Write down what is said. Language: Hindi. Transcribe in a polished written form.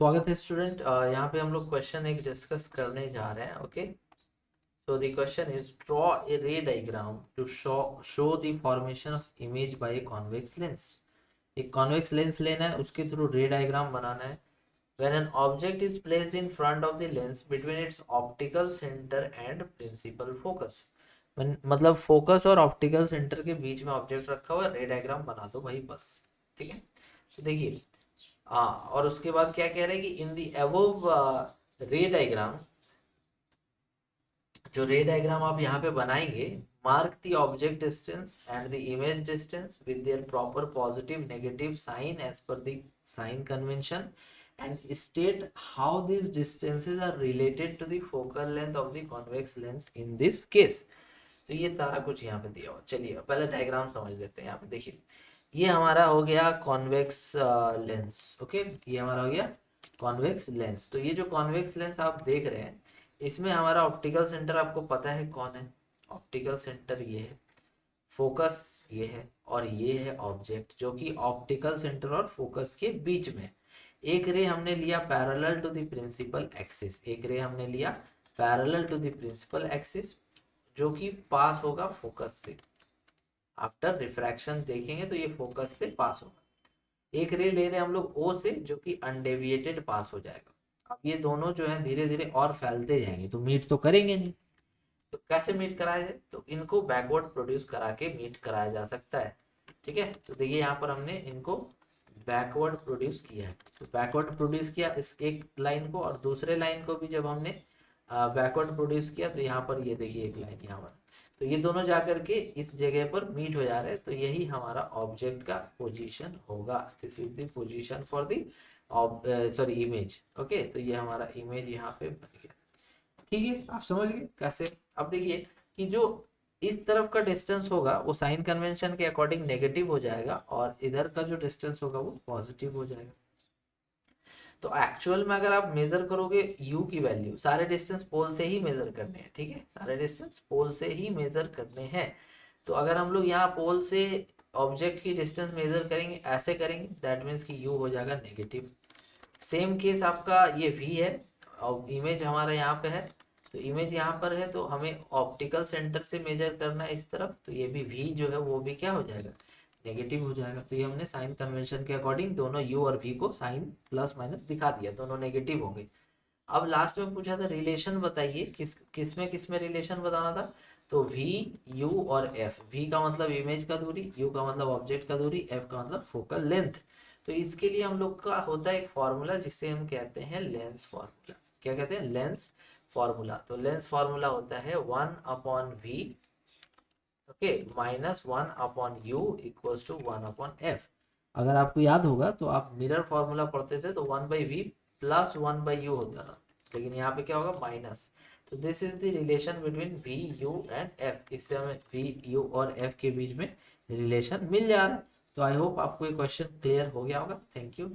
स्वागत है स्टूडेंट। यहाँ पे हम लोग क्वेश्चन एक डिस्कस करने जा रहे हैं। Okay, so the question is draw a ray diagram to show the formation of image by a convex lens। एक convex lens लेना है, उसके थ्रू रे डायग्राम बनाना है। when an object is placed in front of the lens between its optical center and principal focus। मतलब फोकस और ऑप्टिकल सेंटर के बीच में ऑब्जेक्ट रखा हुआ है, रे डायग्राम बना दो भाई बस। ठीक है, तो देखिए हाँ, और उसके बाद क्या कह रहे हैं कि इन दी अबव रे डायग्राम, जो रे डायग्राम आप यहाँ पे बनाएंगे, mark the object distance and the image distance with their proper positive negative sign as per the sign convention and state how this distances are related to the focal length of the convex lens in this case. तो ये सारा कुछ यहाँ पे दिया हुआ। चलिए पहले डायग्राम समझ लेते हैं। यहाँ पे देखिए, ये हमारा हो गया कॉन्वेक्स लेंस। ओके, ये हमारा हो गया कॉन्वेक्स लेंस। तो ये जो कॉन्वेक्स लेंस आप देख रहे हैं, इसमें हमारा ऑप्टिकल सेंटर आपको पता है कौन है। ऑप्टिकल सेंटर ये है, फोकस ये है, और ये है ऑब्जेक्ट जो कि ऑप्टिकल सेंटर और फोकस के बीच में। एक रे हमने लिया parallel to the principal axis, एक रे हमने लिया parallel to the principal axis जो कि पास होगा फोकस से। आफ्टर रिफ्रैक्शन देखेंगे तो ये फोकस से पास होगा। एक रे ले रहे हैं हम लोग ओ से, जो कि अनडेविएटेड पास हो जाएगा। अब ये दोनों जो है धीरे धीरे और फैलते जाएंगे, तो मीट तो करेंगे नहीं। तो कैसे मीट कराया जाए, तो इनको बैकवर्ड प्रोड्यूस करा के मीट कराया जा सकता है। ठीक है, तो देखिए यहाँ पर हमने इनको बैकवर्ड प्रोड्यूस किया है। तो बैकवर्ड प्रोड्यूस किया इस एक लाइन को, और दूसरे लाइन को भी जब हमने बैकवर्ड प्रोड्यूस किया, तो यहाँ पर ये देखिए एक लाइन यहाँ पर, तो ये दोनों जाकर के इस जगह पर मीट हो जा रहे हैं। तो यही हमारा ऑब्जेक्ट का पोजीशन होगा। This is the position for the sorry image. Okay, तो ये हमारा इमेज यहाँ पे बन गया। ठीक है, आप समझ गए कैसे। अब देखिए कि जो इस तरफ का डिस्टेंस होगा वो साइन कन्वेंशन के अकॉर्डिंग नेगेटिव हो जाएगा, और इधर का जो डिस्टेंस होगा वो पॉजिटिव हो जाएगा। तो एक्चुअल में अगर आप मेजर करोगे u की वैल्यू, सारे डिस्टेंस पोल से ही मेजर करने हैं। ठीक है, सारे डिस्टेंस पोल से ही मेजर करने हैं। तो अगर हम लोग यहाँ पोल से ऑब्जेक्ट की डिस्टेंस मेजर करेंगे, ऐसे करेंगे, दैट मीन्स कि u हो जाएगा नेगेटिव। सेम केस आपका ये v है, और इमेज हमारा यहाँ पे है, तो इमेज यहाँ पर है, तो हमें ऑप्टिकल सेंटर से मेजर करना है इस तरफ, तो ये भी v जो है वो भी क्या हो जाएगा, नेगेटिव हो जाएगा। तो ये हमने साइन कन्वेंशन के अकॉर्डिंग दोनों u और v को साइन प्लस माइनस दिखा दिया, दोनों नेगेटिव होंगे। अब लास्ट में पूछा था रिलेशन बताइए, किस में रिलेशन बताना था। तो v u और f, v का मतलब इमेज का दूरी, u का मतलब ऑब्जेक्ट का दूरी, f का मतलब फोकल लेंथ। तो इसके लिए हम लोग का होता है एक फॉर्मूला जिसे हम कहते हैं लेंस फॉर्मूला। क्या कहते हैं, लेंस फॉर्मूला। तो लेंस फॉर्मूला होता है 1/v, okay, -1/u equals to 1/f। अगर आपको याद होगा तो आप मिरर फॉर्मूला पढ़ते थे, तो 1/v प्लस 1/u होता था, लेकिन यहाँ पे क्या होगा, माइनस। तो this is the relation between v u and f। इससे हमें v u और f के बीच में रिलेशन मिल जा रहा है। तो आई होप आपको ये क्वेश्चन क्लियर हो गया होगा। Thank you.